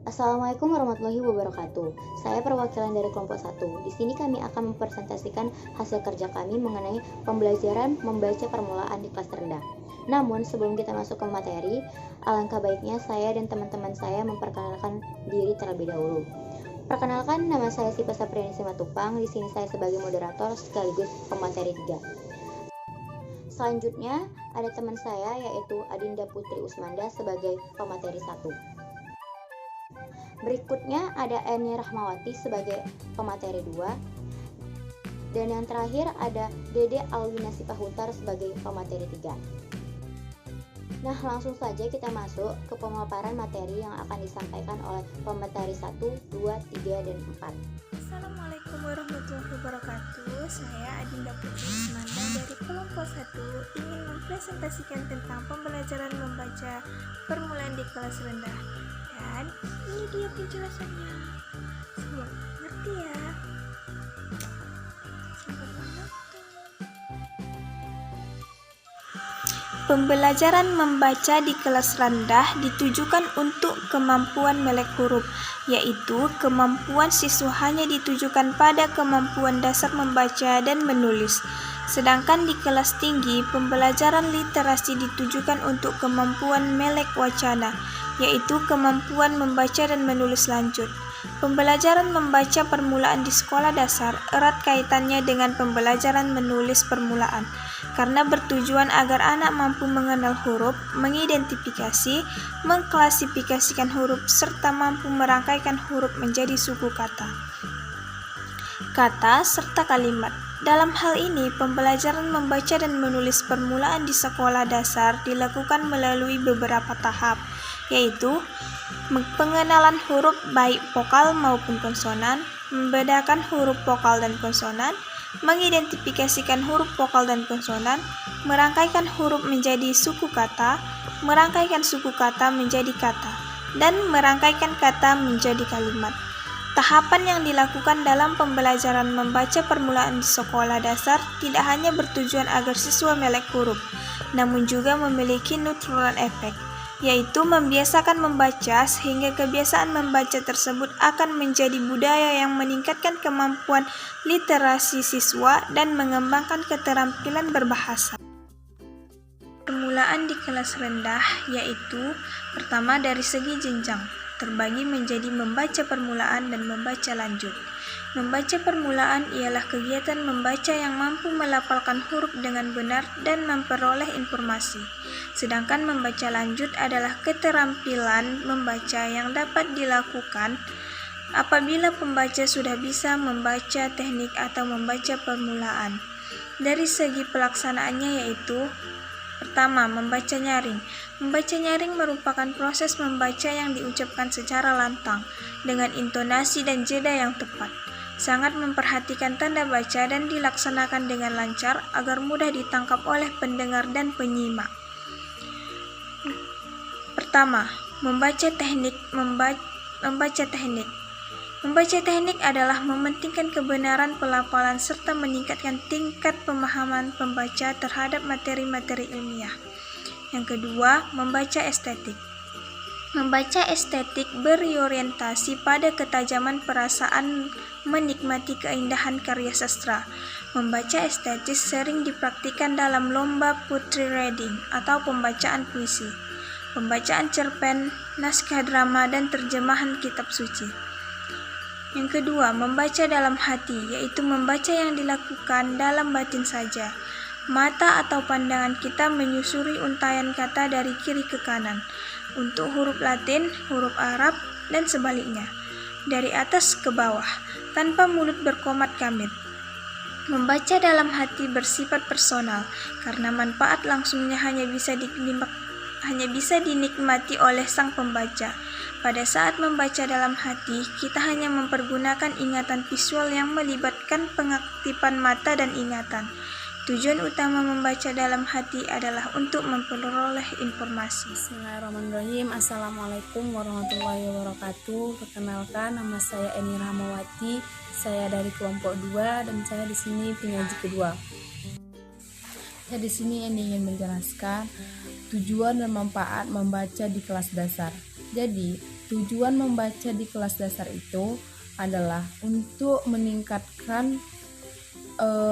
Assalamualaikum warahmatullahi wabarakatuh. Saya perwakilan dari kelompok 1. Di sini kami akan mempresentasikan hasil kerja kami mengenai pembelajaran membaca permulaan di kelas rendah. Namun, sebelum kita masuk ke materi, alangkah baiknya saya dan teman-teman saya memperkenalkan diri terlebih dahulu. Perkenalkan, nama saya Sipa Sapriani Simatupang. Di sini saya sebagai moderator sekaligus pemateri 3. Selanjutnya, ada teman saya yaitu Adinda Putri Usmanda sebagai pemateri 1. Berikutnya ada Eni Rahmawati sebagai pemateri 2. Dan yang terakhir ada Dede Alwina Sipahutar sebagai pemateri 3. Nah, langsung saja kita masuk ke pemaparan materi yang akan disampaikan oleh pemateri 1, 2, 3, dan 4. Assalamualaikum warahmatullahi wabarakatuh. Saya Adinda Putri Usmanda dari kelompok 1 ingin mempresentasikan tentang pembelajaran membaca permulaan di kelas rendah. Dan ini dia penjelasannya. Semua ngerti ya? Selamat menonton. Pembelajaran membaca di kelas rendah ditujukan untuk kemampuan melek huruf, yaitu kemampuan siswa hanya ditujukan pada kemampuan dasar membaca dan menulis. Sedangkan di kelas tinggi, pembelajaran literasi ditujukan untuk kemampuan melek wacana, yaitu kemampuan membaca dan menulis lanjut. Pembelajaran membaca permulaan di sekolah dasar erat kaitannya dengan pembelajaran menulis permulaan, karena bertujuan agar anak mampu mengenal huruf, mengidentifikasi, mengklasifikasikan huruf, serta mampu merangkaikan huruf menjadi suku kata, serta kalimat. Dalam hal ini, pembelajaran membaca dan menulis permulaan di sekolah dasar dilakukan melalui beberapa tahap, yaitu pengenalan huruf baik vokal maupun konsonan, membedakan huruf vokal dan konsonan, mengidentifikasikan huruf vokal dan konsonan, merangkaikan huruf menjadi suku kata, merangkaikan suku kata menjadi kata, dan merangkaikan kata menjadi kalimat. Tahapan yang dilakukan dalam pembelajaran membaca permulaan di sekolah dasar tidak hanya bertujuan agar siswa melek huruf, namun juga memiliki nutrient effect, yaitu membiasakan membaca sehingga kebiasaan membaca tersebut akan menjadi budaya yang meningkatkan kemampuan literasi siswa dan mengembangkan keterampilan berbahasa. Permulaan di kelas rendah yaitu pertama dari segi jenjang, terbagi menjadi membaca permulaan dan membaca lanjut. Membaca permulaan ialah kegiatan membaca yang mampu melafalkan huruf dengan benar dan memperoleh informasi. Sedangkan membaca lanjut adalah keterampilan membaca yang dapat dilakukan apabila pembaca sudah bisa membaca teknik atau membaca permulaan. Dari segi pelaksanaannya yaitu pertama, membaca nyaring. Membaca nyaring merupakan proses membaca yang diucapkan secara lantang, dengan intonasi dan jeda yang tepat. Sangat memperhatikan tanda baca dan dilaksanakan dengan lancar agar mudah ditangkap oleh pendengar dan penyimak. Pertama, membaca teknik. Membaca teknik adalah mementingkan kebenaran pelafalan serta meningkatkan tingkat pemahaman pembaca terhadap materi-materi ilmiah. Yang kedua, membaca estetik. Membaca estetik berorientasi pada ketajaman perasaan menikmati keindahan karya sastra. Membaca estetis sering dipraktikkan dalam lomba poetry reading atau pembacaan puisi, pembacaan cerpen, naskah drama, dan terjemahan kitab suci. Yang kedua, membaca dalam hati, yaitu membaca yang dilakukan dalam batin saja. Mata atau pandangan kita menyusuri untaian kata dari kiri ke kanan, untuk huruf Latin, huruf Arab, dan sebaliknya, dari atas ke bawah, tanpa mulut berkomat kamit. Membaca dalam hati bersifat personal, karena manfaat langsungnya hanya bisa dinikmati oleh sang pembaca. Pada saat membaca dalam hati, kita hanya mempergunakan ingatan visual yang melibatkan pengaktifan mata dan ingatan. Tujuan utama membaca dalam hati adalah untuk memperoleh informasi. Bismillahirrahmanirrahim. Assalamualaikum warahmatullahi wabarakatuh. Perkenalkan, nama saya Eni Rahmawati. Saya dari kelompok 2 dan saya di sini penyaji kedua. Saya di sini ingin menjelaskan tujuan dan manfaat membaca di kelas dasar. Jadi, tujuan membaca di kelas dasar itu adalah untuk meningkatkan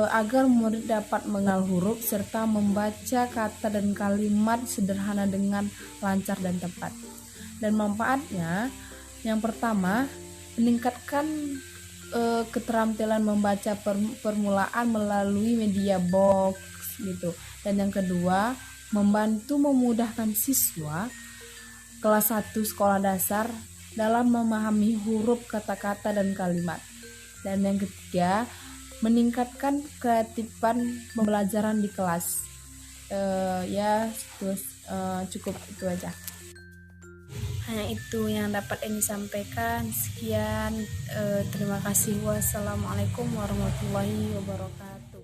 agar murid dapat mengenal huruf serta membaca kata dan kalimat sederhana dengan lancar dan tepat. Dan manfaatnya, yang pertama, meningkatkan keterampilan membaca permulaan melalui media box gitu. Dan yang kedua, membantu memudahkan siswa kelas 1 sekolah dasar dalam memahami huruf, kata-kata, dan kalimat. Dan yang ketiga, meningkatkan kreatifan pembelajaran di kelas. Cukup itu aja. Hanya itu yang dapat Eni sampaikan. Sekian, terima kasih. Wassalamualaikum warahmatullahi wabarakatuh.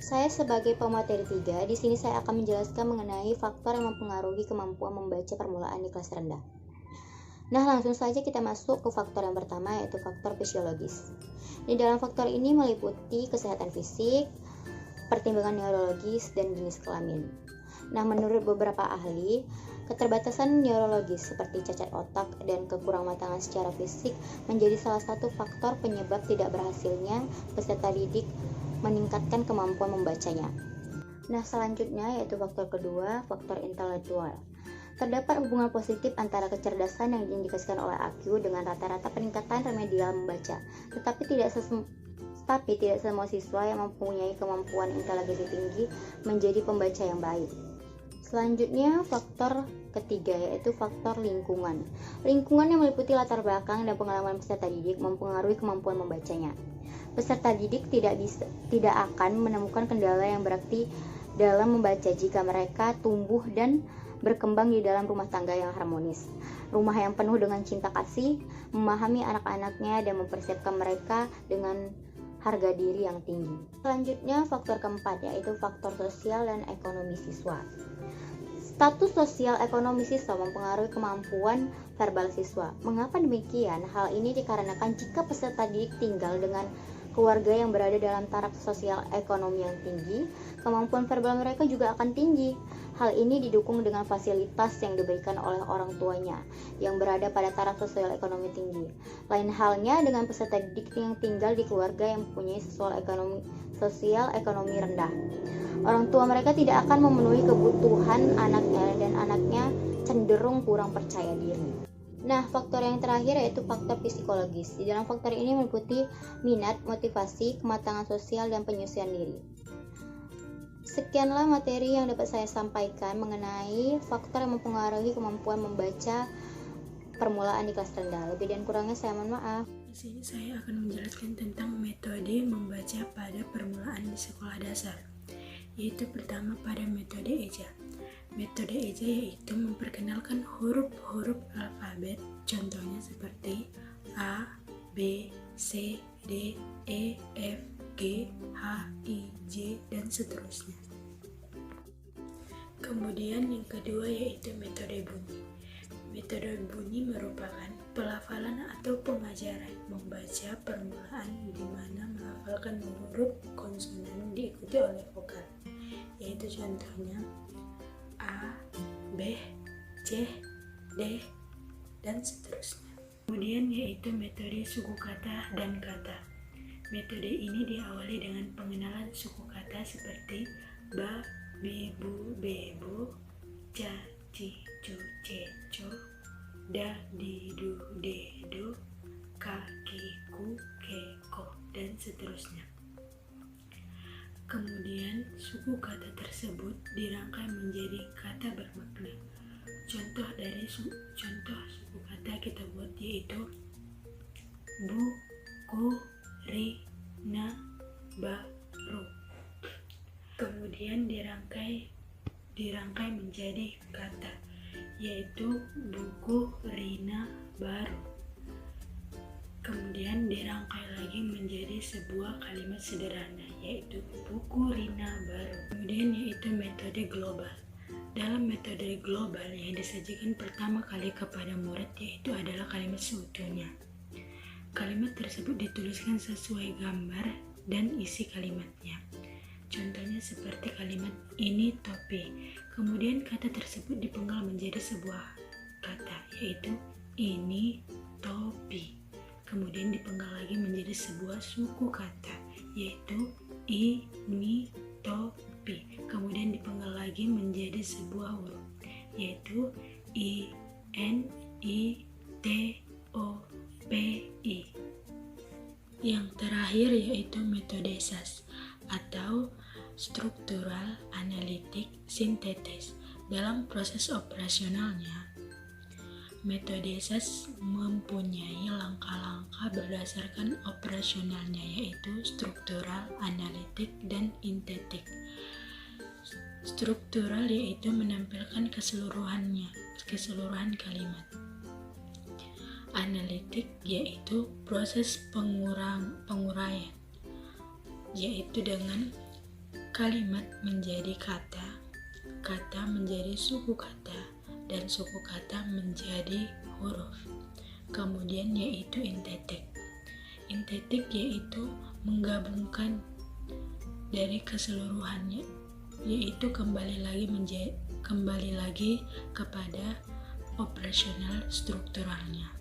Saya sebagai pemateri 3, di sini saya akan menjelaskan mengenai faktor yang mempengaruhi kemampuan membaca permulaan di kelas rendah. Nah, langsung saja kita masuk ke faktor yang pertama, yaitu faktor fisiologis. Di dalam faktor ini meliputi kesehatan fisik, pertimbangan neurologis, dan jenis kelamin. Nah, menurut beberapa ahli, keterbatasan neurologis seperti cacat otak dan kekurangmatangan secara fisik menjadi salah satu faktor penyebab tidak berhasilnya peserta didik meningkatkan kemampuan membacanya. Nah, selanjutnya yaitu faktor kedua, faktor intelektual. Terdapat hubungan positif antara kecerdasan yang diindikasikan oleh IQ dengan rata-rata peningkatan remedial membaca, tetapi tidak semua siswa yang mempunyai kemampuan inteligensi tinggi menjadi pembaca yang baik. Selanjutnya, faktor ketiga yaitu faktor lingkungan. Lingkungan yang meliputi latar belakang dan pengalaman peserta didik mempengaruhi kemampuan membacanya. Peserta didik tidak akan menemukan kendala yang berarti dalam membaca jika mereka tumbuh dan berkembang di dalam rumah tangga yang harmonis, rumah yang penuh dengan cinta kasih, memahami anak-anaknya dan mempersiapkan mereka dengan harga diri yang tinggi. Selanjutnya, faktor keempat yaitu faktor sosial dan ekonomi siswa. Status sosial ekonomi siswa mempengaruhi kemampuan verbal siswa. Mengapa demikian? Hal ini dikarenakan jika peserta didik tinggal dengan keluarga yang berada dalam taraf sosial ekonomi yang tinggi, kemampuan verbal mereka juga akan tinggi. Hal ini didukung dengan fasilitas yang diberikan oleh orang tuanya yang berada pada taraf sosial ekonomi tinggi. Lain halnya dengan peserta didik yang tinggal di keluarga yang mempunyai sosial ekonomi rendah. Orang tua mereka tidak akan memenuhi kebutuhan anaknya dan anaknya cenderung kurang percaya diri. Nah, faktor yang terakhir yaitu faktor psikologis. Di dalam faktor ini meliputi minat, motivasi, kematangan sosial, dan penyucian diri. Sekianlah materi yang dapat saya sampaikan mengenai faktor yang mempengaruhi kemampuan membaca permulaan di kelas rendah. Lebih dan kurangnya saya mohon maaf. Di sini saya akan menjelaskan tentang metode membaca pada permulaan di sekolah dasar, yaitu pertama pada metode eja. Metode eja yaitu memperkenalkan huruf-huruf alfabet, contohnya seperti A, B, C, D, E, F, G, H, I, J, dan seterusnya. Kemudian yang kedua yaitu metode bunyi. Metode bunyi merupakan pelafalan atau pengajaran membaca permulaan di mana melafalkan huruf konsonan diikuti oleh vokal, yaitu contohnya A, B, C, D, dan seterusnya. Kemudian yaitu metode suku kata dan kata. Metode ini diawali dengan pengenalan suku kata seperti ba, bi, bu, bebu, ca, ci, cu, ce, co, da, di, du, de, do, ka, ki, ku, ke, ko, dan seterusnya. Kemudian suku kata tersebut dirangkai menjadi kata bermakna. Contoh suku kata kita buat yaitu bu, ku, ri, na, ba, ru. Kemudian dirangkai menjadi kata yaitu buku, rina, baru. Kemudian dirangkai lagi menjadi sebuah kalimat sederhana yaitu buku, rina, baru. Kemudian yaitu metode global. Dalam metode global yang disajikan pertama kali kepada murid yaitu adalah kalimat seutuhnya. Kalimat tersebut dituliskan sesuai gambar dan isi kalimatnya. Contohnya seperti kalimat ini topi. Kemudian kata tersebut dipenggal menjadi sebuah kata yaitu ini, topi. Kemudian dipenggal lagi menjadi sebuah suku kata, yaitu ini, topi. Kemudian dipenggal lagi menjadi sebuah huruf, yaitu INITOPI. Yang terakhir yaitu metode SAS atau struktural analitik sintetis. Dalam proses operasionalnya, metode SAS mempunyai langkah-langkah berdasarkan operasionalnya, yaitu struktural, analitik, dan sintetik. Struktural yaitu menampilkan keseluruhan kalimat. Analitik yaitu proses penguraian, yaitu dengan kalimat menjadi kata, kata menjadi suku kata, dan suku kata menjadi huruf. Kemudian yaitu sintetik. Sintetik yaitu menggabungkan dari keseluruhannya, yaitu kembali lagi kepada operasional strukturalnya.